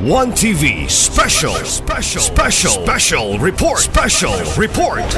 One TV special report.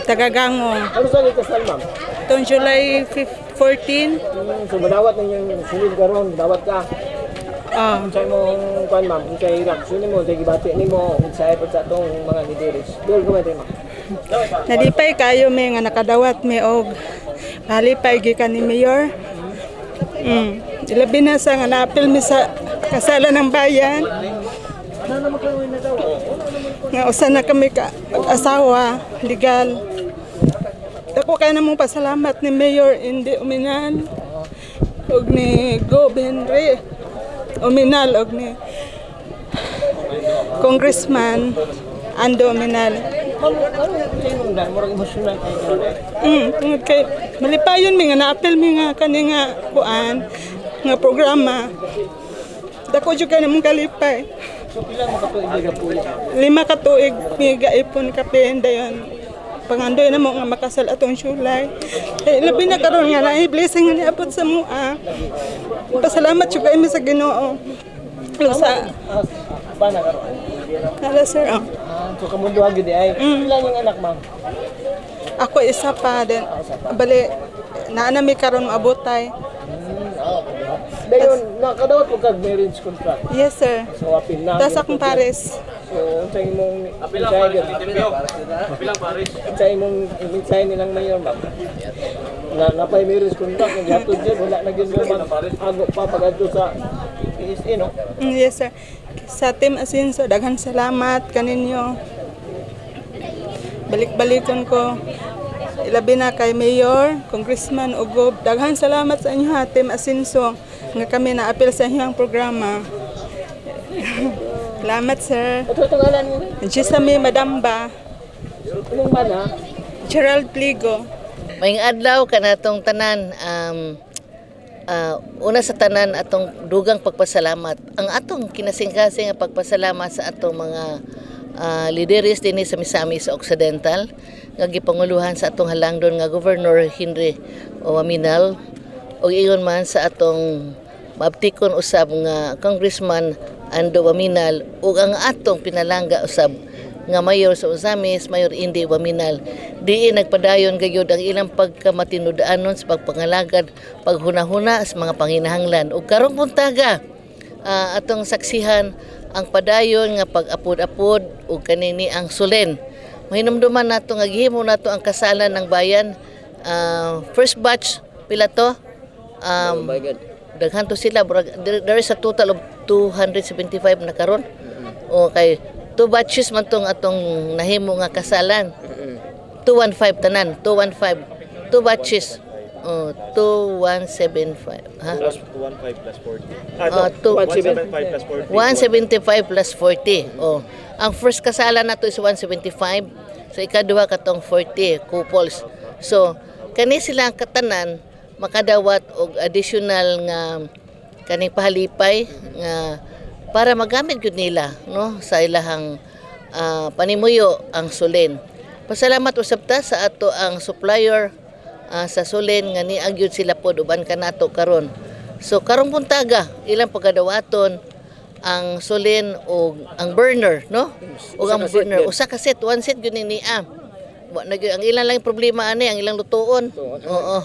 Tagagangong. Ano sa kasal, ma'am? Itong July 14. So, madawat na yung silid karon, dawat ka. Kung mong kuan, ma'am, kung sa'yo reaksyon mo, sa'yo gibati ni mo, kung sa'yo pa sa itong mga lideres. Doon kumati, ma'am. Nalipay kayo may nga nakadawat may og halipay gikan ni Mayor. Labi na sa nga naapil mi sa kasalan ng bayan. Nga usa na kami ka asawa legal. Ako kay namong pasalamat ni Mayor Indy Uminal og ni Go Henry Uminal og ni Congressman Ando Uminal. Tungod kay malipayon mi nga naapil mi nga kani nga kuan nga programa. Dako jud kay namong kalipay. So, pila mo katuig ka po? 5 katuig mi gaipon kape dayon. Pangandoy na mo nga makasal atong July. Labi na karon nga na blessing nga niabot sa mua. Pasalamat jud kay mi sa Ginoo. Sa bana karon. Hala sir. So kamundo agi di ay. Ilan yung anak, ma'am? Ako isa pa din. Bali naa mi karon maabotay. Dayon nakadawat ko kag marriage contract. Yes sir. So apil na. Tas akong pares. So unsay imong apilang pares. Unsay imong insay nilang mayor, ma'am? Napay marriage contract nga gihatod jud wala na gyud man ago pa pagadto sa PSA, no? Yes sir. Sa Team Asinso daghan salamat kaninyo. Balik-balikon ko. Ilabi na kay Mayor, Congressman Ugob. Daghan salamat sa inyo ha, Team Asinso. Nga kami naapil sa inyong programa. Salamat, sir. Ito ngalan mo? Gisami Madamba. Anong mana? Gerald Pligo. Maying adlaw kanatong tanan, una sa tanan atong dugang pagpasalamat. Ang atong kinasing-kasing nga pagpasalamat sa atong mga lideres dinhi sa Misamis Occidental nga gipanguluhan sa atong halangdon nga Governor Henry Uminal o iyon man sa atong mabtikon usab nga Congressman Ando Uminal ug ang atong pinalangga usab nga mayor sa Misamis, Mayor Indy Uminal. Diin nagpadayon gayud ang ilang pagkamatinud-anon sa pagpangalagad, paghunahuna sa mga panginahanglan. Ug karong puntaga atong saksihan ang padayon nga pag-apod-apod ug kanini ang sulen. Mahinumduman nato nga gihimo nato ang kasalan ng bayan. First batch pila to? daghan to sila. There is a total of 275 na karon. O kay 2 batches man tong atong nahimo nga kasalan. 215 tanan, 215. 2 batches. 2175. Ha? Plus 215 plus 40. 175 plus 40. 175 plus 40. Oh. Ang first kasalan nato is 175. So ikaduha katong 40 couples. So kani silang katanan makadawat og additional nga kaning pahalipay nga para magamit gud nila no sa ilahang panimuyo ang sulin. Pasalamat usab ta sa ato ang supplier sa sulin nga niag gyud sila pod uban kanato karon. So karong buntaga ilang pagadawaton ang sulin o ang burner no? O ang burner usa ka set, one set gyud ni ang ilang lang problema ani ang ilang lutuon. Oo.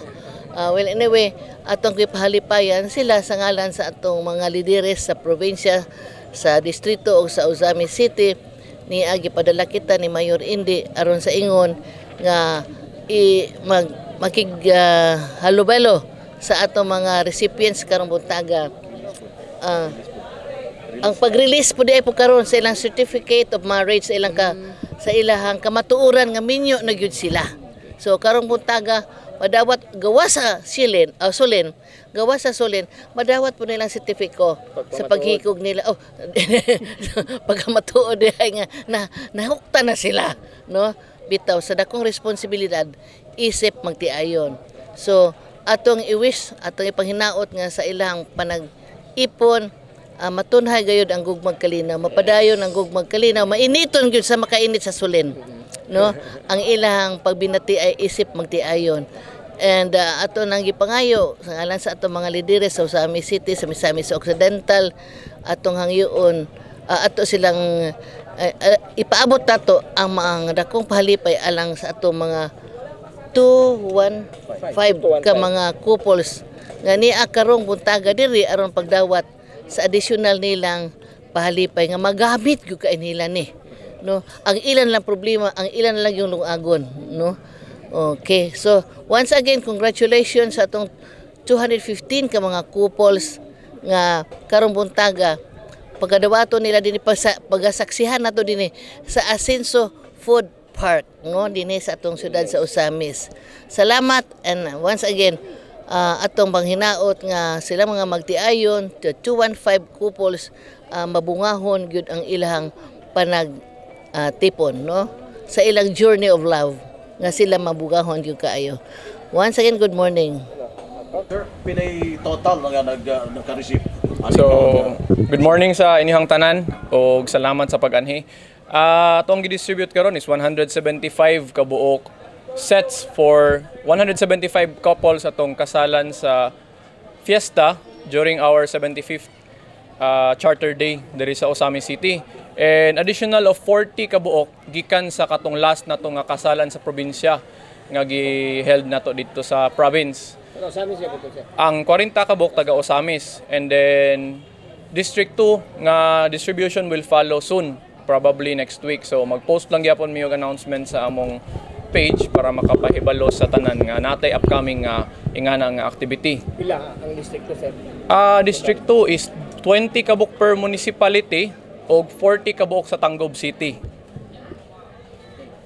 Well anyway, atong gipahalipayan sila sa ngalan sa atong mga lideres sa probinsya, sa distrito o sa Ozami City ni gipadala kita ni Mayor Indi aron sa ingon nga halubelo sa atong mga recipients karong buntaga. Ang pag-release po di ay po karon sa ilang certificate of marriage sa ilang sa ilahang kamatuoran nga minyo na gyud sila. So karong buntaga madawat gawa sa sulin, gawa sa sulin, madawat po nilang sertifiko sa paghikog nila. Oh, pagkamatuod ay nga nahukta na sila, no? Bitaw sa dakong responsibilidad isip magtiayon. So atong i-wish, atong ipanghinaot nga sa ilang panag-ipon matunhay gayud ang gugmag kalinaw, mapadayon ang gugmag kalinaw, mainiton gyud sa makainit sa sulin, no? Ang ilang pagbinati ay isip magtiayon. And ato nang gipangayo sa ngalan sa atong mga lideres sa Ozami City, sa Misamis Occidental, atong hangyoon ato silang ipaabot nato ang mga dakong pahalipay alang sa atong mga 215 ka mga couples nga niya karong buntaga diri aron pagdawat sa additional nilang pahalipay nga magamit gyud kay nila ni, no? Ang ilan lang problema, ang ilan lang yung lungagon, no? Okay, so once again congratulations sa atong 215 ka mga couples nga karong buntaga pagadawato nila dinhi pagasaksihan nato dinhi sa Asenso Food Park, no, dinhi sa atong syudad sa Osamis. Salamat, and once again atong banghinaot nga sila mga magtiayon 215 couples mabungahon gyud ang ilang tipon, no, sa ilang journey of love nga sila mabugahon gyud kaayo. Once again, good morning. Sir, pinay total nga nagka-receive. So, good morning sa inyong tanan o salamat sa pag-anhi. Atong gi-distribute karon is 175 kabuok sets for 175 couples atong kasalan sa fiesta during our 75th Charter Day diri sa Ozami City. And additional of 40 kabuok gikan sa katong last na nga kasalan sa probinsya nga gi-held nato dito sa province. Ang 40 kabuok taga Osamis, and then District 2 nga distribution will follow soon, probably next week. So mag-post lang gyapon mi og announcement sa among page para makapahibalo sa tanan nga natay upcoming ingana nga activity. Pila ang District 2, sir? District 2 is 20 kabuok per municipality o 40 kabuok sa Tanggob City.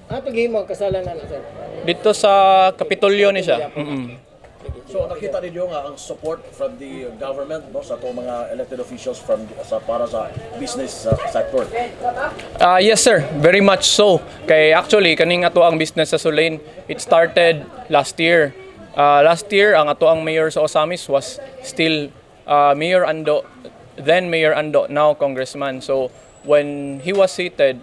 Ato gihimo ang kasalan na sir. Dito sa Kapitolyo ni siya. So nakita ninyo nga ang support from the government, no, sa itong mga elected officials para sa business sector. Yes sir, very much so. Kay actually kaning ato ang business sa Sulain, it started last year. Last year ang ato ang mayor sa Osamis was still Mayor Ando, then Mayor Ando, now Congressman. So when he was seated,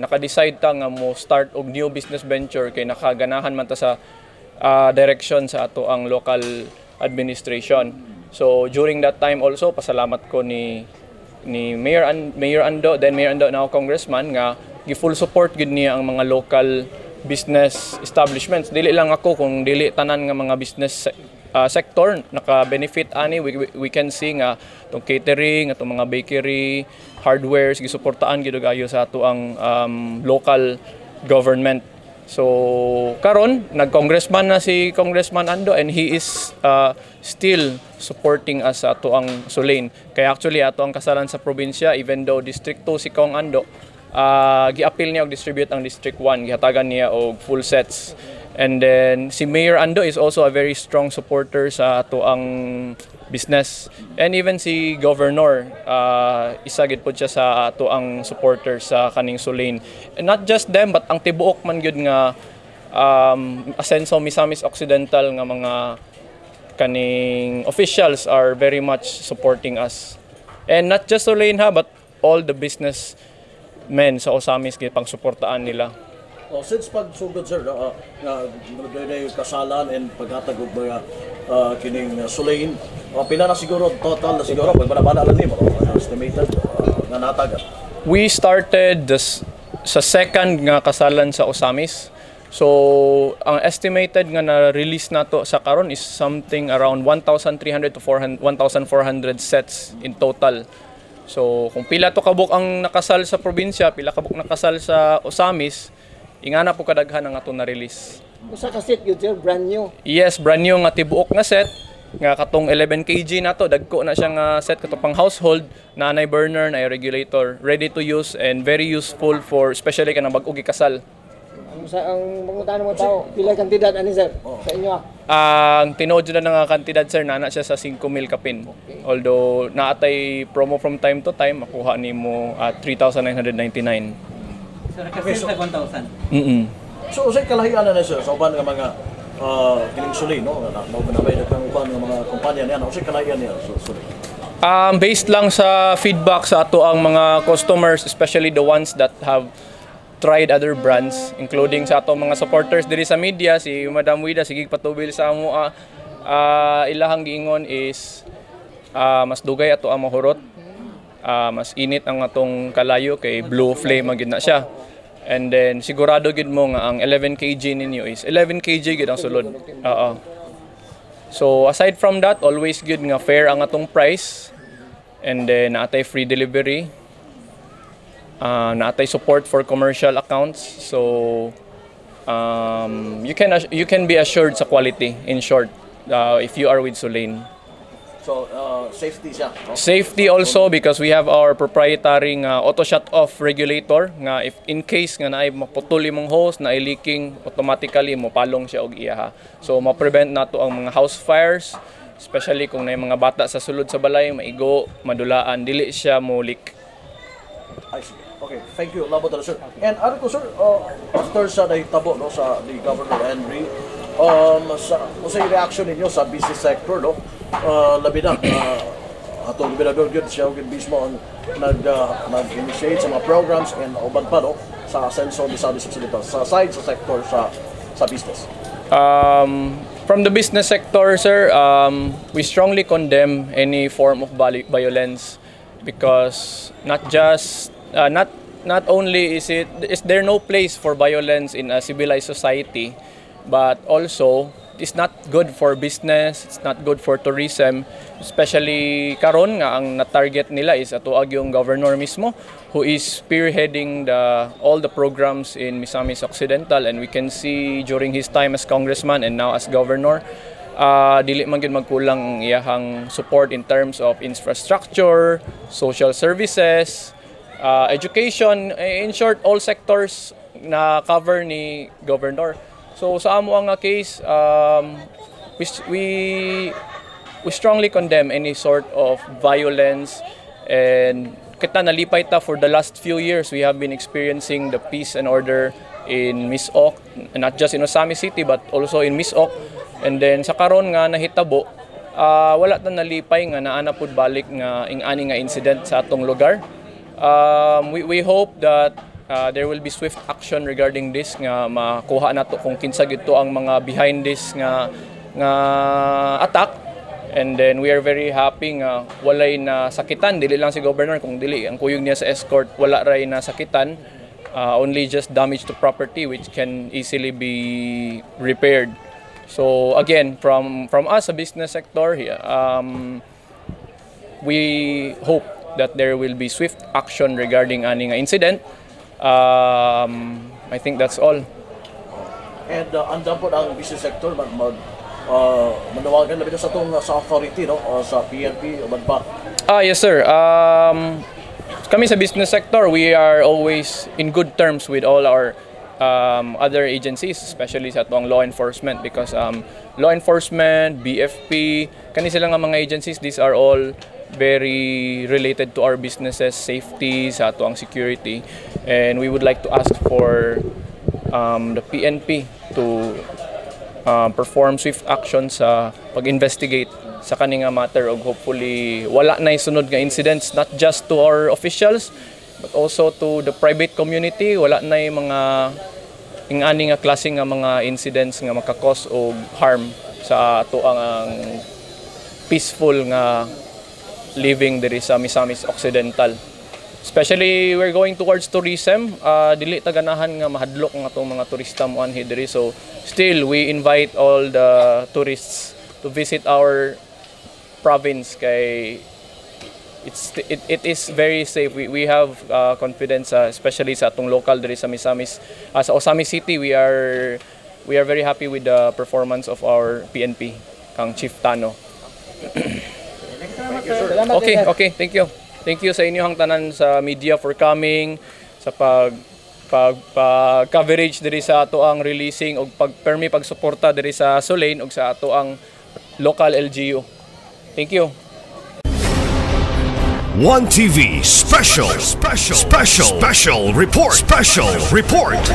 naka-decide ta nga mo start og new business venture kay nakaganahan man ta sa direction sa ato ang local administration. So during that time also pasalamat ko ni Mayor Ando, then Mayor Ando, now Congressman, nga gi-full support gid niya ang mga local business establishments. Dili lang ako kung dili tanan nga mga business sector naka-benefit ani. We can see nga tong catering, atong mga bakery, hardwares gisuportaan gid gayo sa ato ang local government. So karon nag-congressman na si Congressman Ando, and he is still supporting us sa ato ang Sulain. Kaya actually ato ang kasalan sa probinsya, even though District 2 si Kong Ando, gi-appeal niya og distribute ang District 1, gihatagan niya og full sets. And then si Mayor Ando is also a very strong supporter sa ato ang business. And even si Governor, isa gid pod siya sa ato ang supporter sa kaning Sulain. And not just them, but ang tibuok man gyud nga Asenso Misamis Occidental nga mga kaning officials are very much supporting us. And not just Sulain ha, but all the business men sa Osamis gid pang suportaan nila. Since pagsugod sir, na kasalan and paghatag og mga kining Sulain, pila na siguro total na siguro pag bala lang nimo estimated nga natag. We started sa second nga kasalan sa Osamis. So ang estimated nga na-release nato sa karon is something around 1,300 to 1,400 sets in total. So kung pila to kabuk ang nakasal sa probinsya, pila kabuk nakasal sa Osamis, ingana po kadaghan ang ato na-release. Usa ka set yun sir, brand new. Yes, brand new nga tibuok nga set. Nga katong 11 kg na to, dagko na siya nga set katong pang household, na anay burner, na regulator, ready to use and very useful for especially kanang bag-o gikasal. Ang mga mo tao, pila kantidad ani sir sa inyo? Ang tinuod na nga kantidad sir, nana siya sa 5,000 kapin. Although naatay promo from time to time, makuha nimo at 3,999. So nakasale sa 1,000. So usay kalahian na sir sa uban nga mga kining Sulain no, nabay kang uban nga mga kumpanya niya, usay kalahian niya so Sulain. Based lang sa feedback sa ato ang mga customers, especially the ones that have tried other brands, including sa ato mga supporters diri sa media, si Madam Wida, sige patubil sa amo, ilahang giingon is mas dugay ato ang mahurot, mas init ang atong kalayo kay blue flame magid na siya. And then sigurado gid mo nga ang 11 kg ninyo is 11 kg gid ang sulod. So aside from that, always good nga fair ang atong price, and then naatay free delivery. Naatay support for commercial accounts, so you can be assured sa quality, in short, if you are with Sulain. So safety siya. No? Safety also because we have our proprietary auto shut off regulator nga if in case nga naay maputol imong hose na leaking, automatically mo palong siya og iyaha. So ma-prevent nato ang mga house fires, especially kung naay mga bata sa sulod sa balay, maigo, madulaan, dili siya mo leak. I see. Okay, thank you. Labo talaga, sir. And ano ko, sir, after sa nahitabo no, sa ni Governor Henry, sa reaction ninyo sa business sector, no? Labi na, atong gobernador yun, siya yun mismo ang nag-initiate sa mga programs and uban pa, no? Sa Asenso Misamis Occidental, sa side, sa sector, sa business. From the business sector, sir, we strongly condemn any form of violence because not only is there no place for violence in a civilized society, but also it's not good for business, it's not good for tourism, especially karon nga ang na-target nila is atuag yung governor mismo who is spearheading all the programs in Misamis Occidental, and we can see during his time as congressman and now as governor, dili man gyud magkulang ang iyahang support in terms of infrastructure, social services, education, in short, all sectors na cover ni governor. So sa amo ang case, we strongly condemn any sort of violence, and kita nalipay ta for the last few years we have been experiencing the peace and order in Mis-ok, not just in Osamis City but also in Mis-ok. And then sa karon nga nahitabo, wala ta nalipay nga naana pud balik nga ing-ani nga incident sa atong lugar. We hope that there will be swift action regarding this nga makuha nato kung kinsa gid to ang mga behind this nga attack. And then we are very happy nga walay na sakitan, dili lang si governor, kung dili ang kuyog niya sa escort wala ray na sakitan, only just damage to property which can easily be repaired. So again, from us, a business sector here, we hope that there will be swift action regarding any incident. I think that's all. and andam po ang business sector manawagan labi na sa itong sa authority, no? Sa PNP o man pa. Yes sir. Kami sa business sector, we are always in good terms with all our other agencies, especially sa tuwang law enforcement, because law enforcement, BFP, kani sila nga mga agencies, these are all very related to our businesses, safety, sa tuwang security, and we would like to ask for the PNP to perform swift action sa pag-investigate sa kaninga matter, og hopefully wala na sunod nga incidents, not just to our officials but also to the private community. Wala na mga ingani nga klase nga mga incidents nga makakos og harm sa ato ang peaceful nga living diri sa Misamis Occidental. Especially we're going towards tourism, dili ta ganahan nga mahadlok ang atong mga turista mo anhi diri, so still we invite all the tourists to visit our province kay it is very safe. We have confidence, especially sa atong local diri sa Misamis, sa Osamis City. We are very happy with the performance of our PNP, kang Chief Tano. Okay, thank you. Thank you sa inyong tanan sa media for coming, sa coverage diri sa ato ang releasing og pagsuporta diri sa Sulain og sa ato ang local LGU. Thank you. One TV special report.